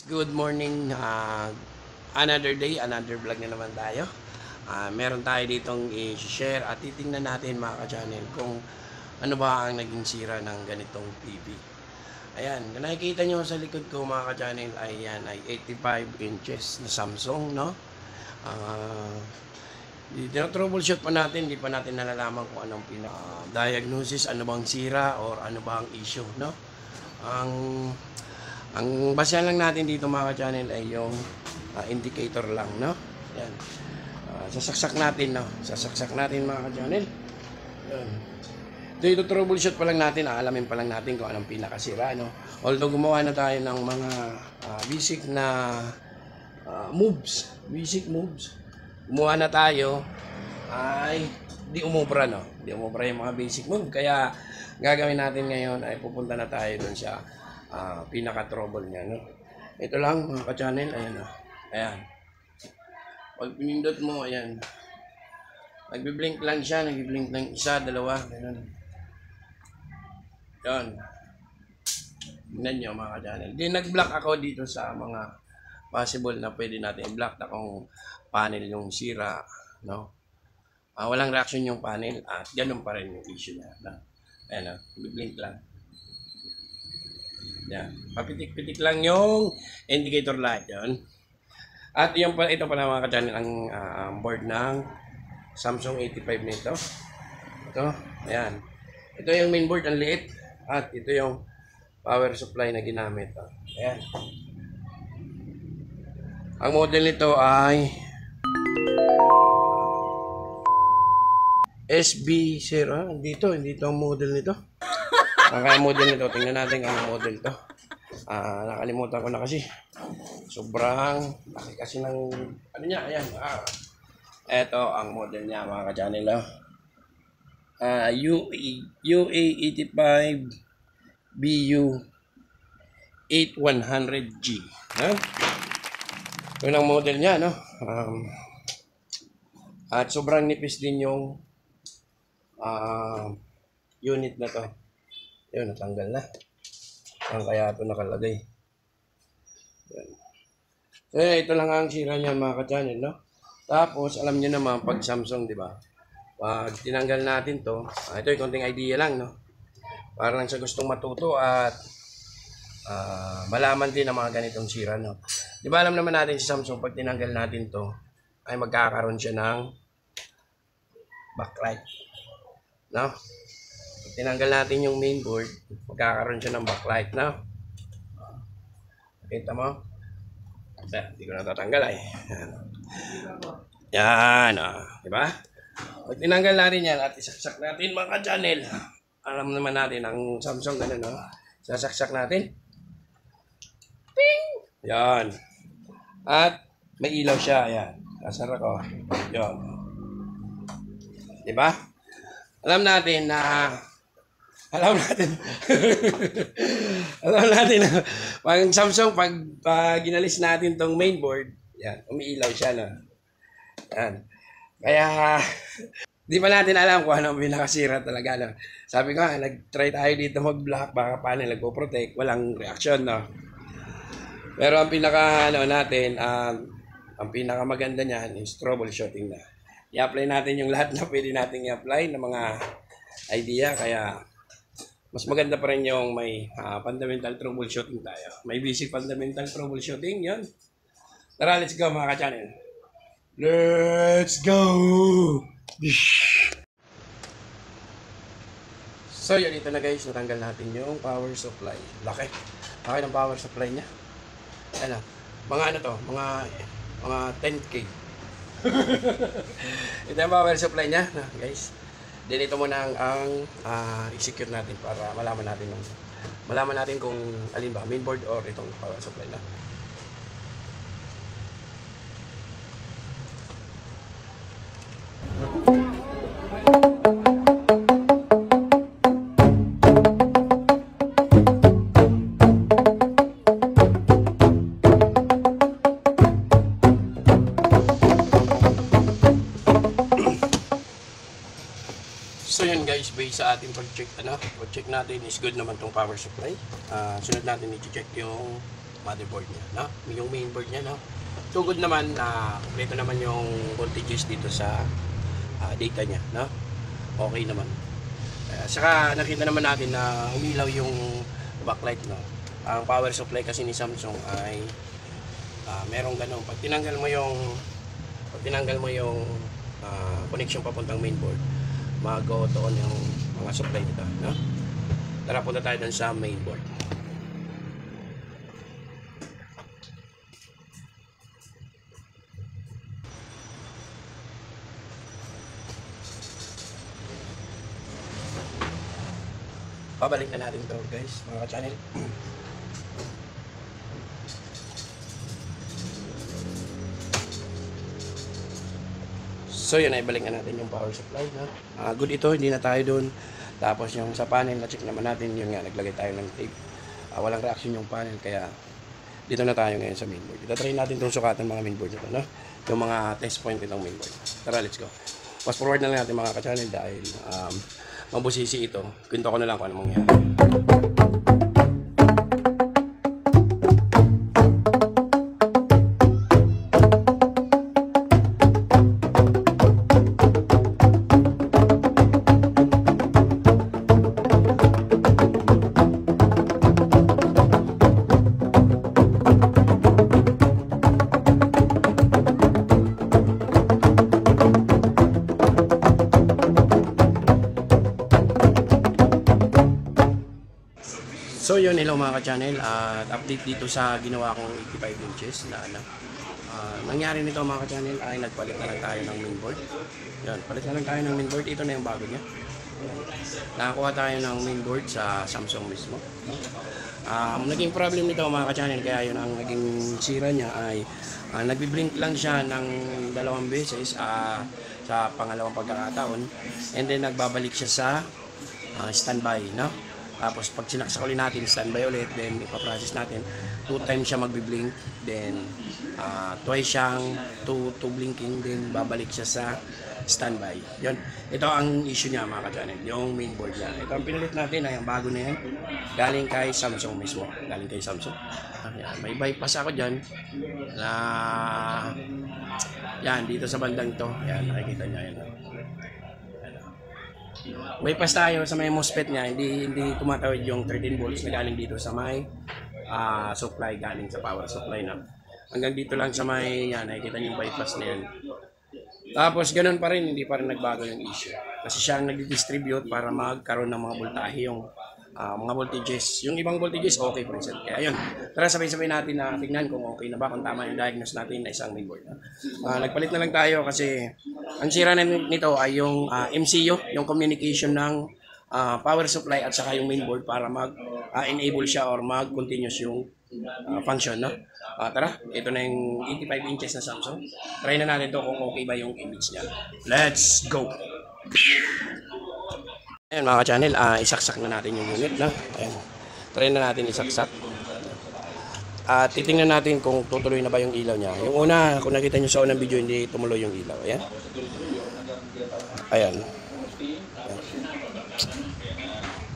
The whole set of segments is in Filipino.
Good morning. Another day, another vlog na naman tayo. Meron tayo ditong i-share at titingnan natin mga ka-channel kung ano ba ang naging sira ng ganitong TV. Ayan, kung nakikita nyo sa likod ko mga ka-channel ay yan ay 85 inches na Samsung, no? Troubleshoot pa natin, hindi pa natin nalalaman kung anong diagnosis, ano bang sira or ano ba ang issue, no? Ang basehan lang natin dito mga ka-channel ay yung indicator lang, no? Yan. Sasaksak natin, no? Sasaksak natin mga ka-channel. Yan. Ito troubleshoot pa lang natin, aalamin pa lang natin kung anong pinakasira, no? Although gumawa na tayo ng mga basic na moves, gumawa na tayo ay di umubra, no? Di umubra yung mga basic move. Kaya gagawin natin ngayon ay pupunta na tayo dun sa pinaka-trouble niya, no? Ito lang mga ka-channel, ayan, no? Ayan. Pag pinindot mo, ayan. Nagbi-blink lang siya, nagbi-blink ng isa, dalawa, ganun. Yan. Tingnan nyo mga ka-channel. Di nag-block ako dito sa mga possible na pwede natin i-block na kung panel yung sira, no? Walang reaction yung panel at ganun pa rin yung issue niya, no? Ayan, no? Nagbi-blink lang. Yan. Papitik-pitik lang yung indicator light, yun. At ito pala mga ka-channel ang board ng Samsung 85 nito. Ito, ayan. Ito yung main board, ang liit. At ito yung power supply na ginamit. Ayan. Ang model nito ay SB0. Dito ang model nito. Ang kaya model nito, tingnan natin ang model to. Nakalimutan ko na kasi. Sobrang laki kasi ng ano niya, ayan. Ito ang model niya mga ka-channel. UA85 BU 8100G. Yun ang model niya, no? At sobrang nipis din yung unit na to. Yun, natanggal na. Ang kaya ito nakalagay. Yan. So, ito lang ang sira niya mga ka-channel, no? Tapos, alam niyo naman, pag Samsung, di ba? Pag tinanggal natin to, ito yung konting idea lang, no? Para lang sa gustong matuto at malaman din ang mga ganitong sira, no? Di ba alam naman natin si Samsung, pag tinanggal natin to, ay magkakaroon siya ng backlight, no? Tinanggal natin yung main board, magkakaroon siya ng backlight, no? Kita mo? Hindi ko natatanggal ay. Yan, diba? Pag tinanggal natin yan at isaksak natin mga ka-channel, alam naman natin ang Samsung ganun, no? Sasaksak natin. Ping! Yan. At may ilaw siya, ayan. Sasara ko. Yan. Diba? Alam natin na alam natin na pag Samsung, pag ginalis natin tong mainboard, yan, umiilaw siya, no? Yan. Kaya, di pa natin alam kung ano pinakasira talaga, no? Sabi ko, nag-try tayo dito mag-block, baka panel nagpo-protect, walang reaction, no? Pero ang pinaka, natin, ang pinaka maganda niyan is troubleshooting na. I-apply natin yung lahat na pwede natin i-apply ng mga idea, kaya mas maganda pa rin yung may fundamental troubleshooting tayo. May basic fundamental troubleshooting, yun. Tara, let's go mga ka-channel. Let's go! So, yun, ito na guys. Natanggal natin yung power supply. Laki ng power supply niya. Ano, mga ano to? Mga 10K. Ito yung power supply niya, guys. Then ito muna ang i-secure natin para malaman natin kung alin ba, mainboard or itong power supply na. So yun guys, based sa ating pag-check natin is good naman tong power supply. Sunod natin i-check yung motherboard niya, no? Yung mainboard niya, no? Tugod naman na kompleto naman yung voltages dito sa data niya, no? Okay naman. Saka nakita naman natin na umilaw yung backlight, no? Ang power supply kasi ni Samsung ay merong ganun. Pag tinanggal mo yung connection papuntang mainboard, mag-auto on yung mga supply nito, no? Tara, punta tayo dun sa mainboard. Pabalik na natin to, guys, mga ka-channel. So yun, ay balik na natin yung power supply, no? Good ito, hindi na tayo dun. Tapos yung sa panel, na-check naman natin, yun nga, naglagay tayo ng tape. Walang reaction yung panel, kaya dito na tayo ngayon sa mainboard. Ita-try natin itong sukatan mga mainboard ito, no? Yung mga test point itong mainboard. Tara, let's go. Fast forward na lang natin mga ka-channel dahil mabusisi ito. Kwento ko na lang kung ano mangyari. So yun, hello mga ka-channel, at update dito sa ginawa kong 85 inches na ano. Nangyari nito mga ka-channel ay nagpalit na lang tayo ng mainboard. Yan, palit na lang tayo ng mainboard. Ito na yung bago niya. Nakakuha tayo ng mainboard sa Samsung mismo. Naging problem nito mga ka-channel, kaya yun ang naging sira niya ay nagbi-blink lang siya ng 2 beses sa pangalawang pagkakataon, and then nagbabalik siya sa standby, no? Tapos pag sinaksak ulit natin, standby ulit, then ipaprocess natin, 2 times siya magbi-blink, then twice siyang to blinking, then babalik siya sa standby. Yun. Ito ang issue niya mga ka-channel, yung mainboard niya. Ito ang pinalit natin, ay ang bago na yan, galing kay Samsung mismo. Galing kay Samsung. Yan. May bypass ako dyan na yan, dito sa bandang to. Yan, nakikita niya yan. Bypass tayo sa may MOSFET niya, hindi tumatawid yung 13 volts na galing dito sa may supply, galing sa power supply na. Hanggang dito lang sa may yan, nakikita niyo yung bypass na yan. Tapos ganun pa rin, hindi pa rin nagbago yung issue. Kasi siya ang nag-distribute para magkaroon ng mga voltahe, yung mga voltages. Yung ibang voltages, okay pa rin sila. Kaya yun, tara sabay-sabay natin na tignan kung okay na ba, kung tama yung diagnose natin na isang mainboard. Nagpalit na lang tayo kasi ang sira na nito ay yung MCU, yung communication ng power supply at saka yung mainboard para mag-enable siya or mag-continuous yung function, no? Tara, ito na yung 85 inches na Samsung. Try na natin to kung okay ba yung image niya. Let's go! Ayan mga ka-channel, isaksak na natin yung unit, no? Ayan. Try na natin isaksak. At titingnan natin kung tutuloy na ba yung ilaw niya. Yung una, kung nakita nyo sa unang video, hindi tumuloy yung ilaw. Ayan. Ayan.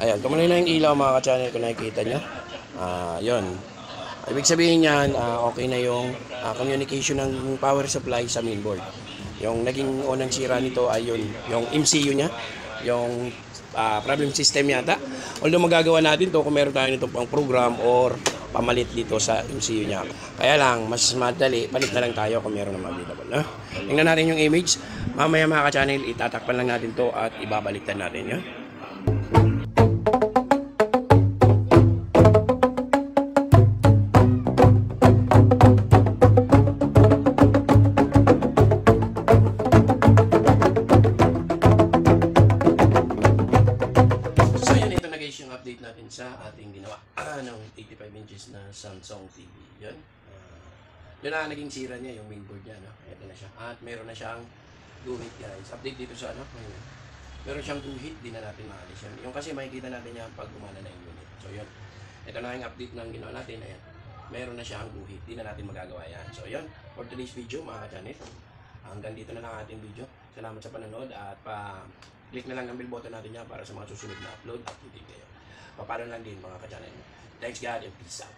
Ayan, tumuloy na yung ilaw mga ka-channel kung nakikita nyo. Yun. Ibig sabihin niyan, okay na yung communication ng power supply sa mainboard. Yung naging unang sira nito ay yun, yung MCU niya, yung problem system yata. Although magagawa natin to kung meron tayo nito pang program or pamalit dito sa MCU niya. Kaya lang, mas madali, palit na lang tayo kung meron na available. No? Tingnan natin yung image. Mamaya mga ka-channel, itatakpan lang natin to at ibabaliktad natin. Yun. Yung update natin sa ating ginawa ng 85 inches na Samsung TV. Yun. Yun na naging sira niya, yung mainboard niya. No? Ito na siya. At meron na siyang guhit, guys. Update dito sa ano. Meron siyang guhit, di na natin maalis yan. Yung kasi makikita natin yan pag gumana na yung unit. So yun. Ito na yung update ng ginawa natin. Ayan. Meron na siyang guhit. Di na natin magagawa yan. So yun. For today's video mga ka-channel. Hanggang dito na lang ating video. Salamat sa panonood at click na lang ang bell button natin yan para sa mga susunod na upload at titig kayo. Paano lang din mga ka-channel. Thanks God and peace out.